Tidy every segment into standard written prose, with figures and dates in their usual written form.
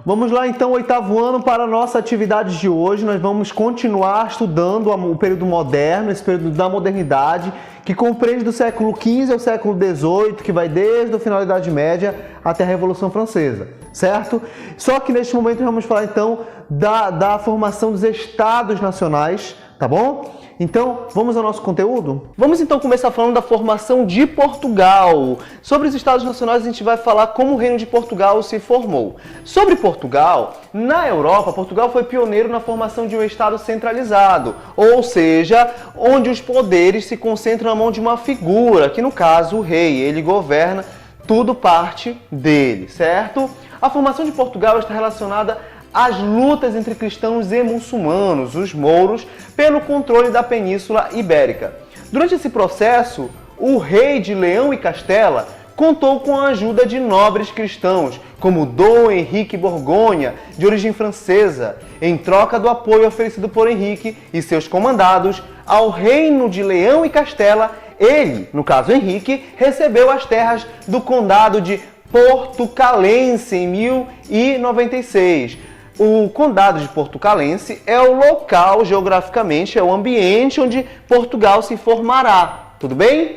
Vamos lá então, oitavo ano, para a nossa atividade de hoje. Nós vamos continuar estudando o período moderno, esse período da modernidade, que compreende do século XV ao século XVIII, que vai desde o final da Idade Média até a Revolução Francesa, certo? Só que neste momento nós vamos falar então da formação dos Estados Nacionais, tá bom? Então, vamos ao nosso conteúdo? Vamos então começar falando da formação de Portugal. Sobre os Estados Nacionais, a gente vai falar como o Reino de Portugal se formou. Sobre Portugal, na Europa, Portugal foi pioneiro na formação de um Estado centralizado, ou seja, onde os poderes se concentram na mão de uma figura, que no caso o rei, ele governa, tudo parte dele, certo? A formação de Portugal está relacionada às lutas entre cristãos e muçulmanos, os mouros, pelo controle da Península Ibérica. Durante esse processo, o rei de Leão e Castela contou com a ajuda de nobres cristãos, como Dom Henrique Borgonha, de origem francesa, em troca do apoio oferecido por Henrique e seus comandados ao reino de Leão e Castela. Ele, no caso Henrique, recebeu as terras do condado de Portucalense em 1096. O condado de Portucalense é o local, geograficamente, é o ambiente onde Portugal se formará, tudo bem?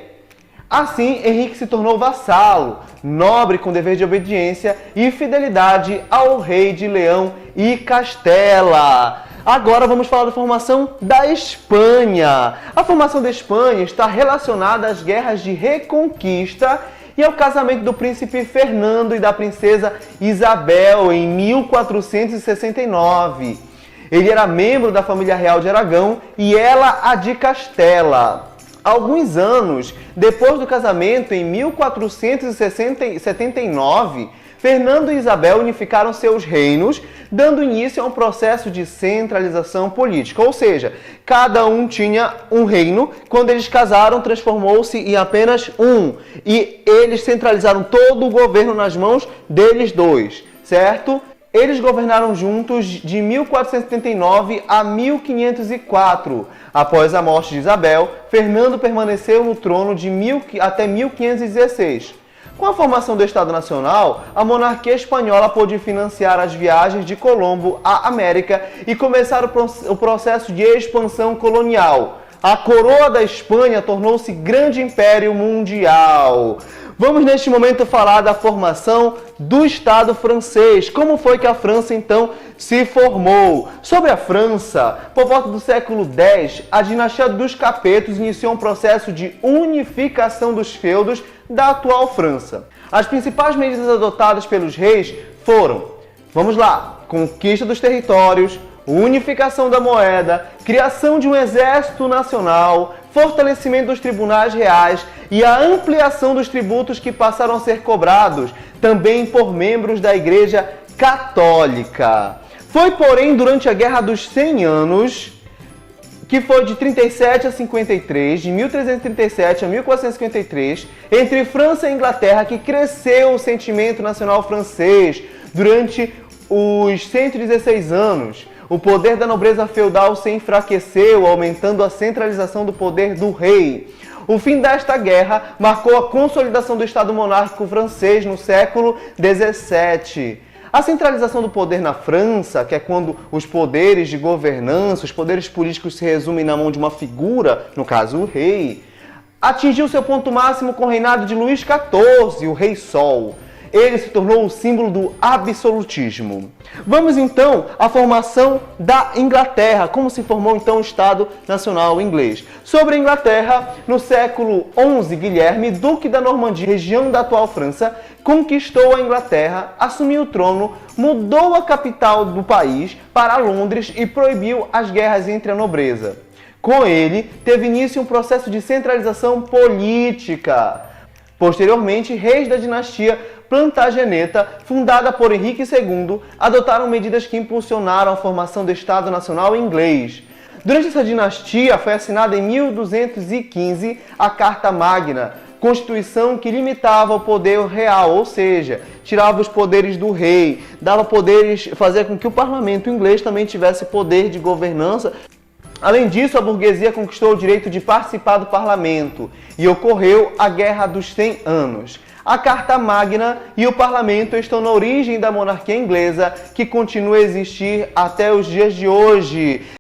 Assim, Henrique se tornou vassalo, nobre com dever de obediência e fidelidade ao rei de Leão e Castela. Agora vamos falar da formação da Espanha. A formação da Espanha está relacionada às guerras de reconquista e ao casamento do príncipe Fernando e da princesa Isabel em 1469. Ele era membro da família real de Aragão e ela a de Castela. Alguns anos depois do casamento, em 1479, Fernando e Isabel unificaram seus reinos, dando início a um processo de centralização política. Ou seja, cada um tinha um reino. Quando eles casaram, transformou-se em apenas um. E eles centralizaram todo o governo nas mãos deles dois, certo? Eles governaram juntos de 1479 a 1504. Após a morte de Isabel, Fernando permaneceu no trono até 1516. Com a formação do Estado Nacional, a monarquia espanhola pôde financiar as viagens de Colombo à América e começar o processo de expansão colonial. A coroa da Espanha tornou-se grande império mundial. Vamos neste momento falar da formação do Estado francês. Como foi que a França então se formou? Sobre a França, por volta do século X, a dinastia dos Capetos iniciou um processo de unificação dos feudos da atual França. As principais medidas adotadas pelos reis foram, vamos lá, conquista dos territórios, unificação da moeda, criação de um exército nacional, fortalecimento dos tribunais reais e a ampliação dos tributos que passaram a ser cobrados também por membros da Igreja Católica. Foi, porém, durante a Guerra dos 100 Anos, que foi de 37 a 53, de 1337 a 1453, entre França e Inglaterra, que cresceu o sentimento nacional francês durante os 116 anos. O poder da nobreza feudal se enfraqueceu, aumentando a centralização do poder do rei. O fim desta guerra marcou a consolidação do Estado monárquico francês no século XVII. A centralização do poder na França, que é quando os poderes de governança, os poderes políticos se resumem na mão de uma figura, no caso o rei, atingiu seu ponto máximo com o reinado de Luís XIV, o Rei Sol. Ele se tornou o símbolo do absolutismo. Vamos então à formação da Inglaterra, como se formou então o Estado Nacional Inglês. Sobre a Inglaterra, no século XI, Guilherme, Duque da Normandia, região da atual França, conquistou a Inglaterra, assumiu o trono, mudou a capital do país para Londres e proibiu as guerras entre a nobreza. Com ele, teve início um processo de centralização política. Posteriormente, reis da dinastia Plantageneta, fundada por Henrique II, adotaram medidas que impulsionaram a formação do Estado Nacional Inglês. Durante essa dinastia, foi assinada em 1215 a Carta Magna, Constituição que limitava o poder real, ou seja, tirava os poderes do rei, dava poderes, fazia com que o parlamento inglês também tivesse poder de governança. Além disso, a burguesia conquistou o direito de participar do parlamento e ocorreu a Guerra dos 100 Anos. A Carta Magna e o Parlamento estão na origem da monarquia inglesa, que continua a existir até os dias de hoje.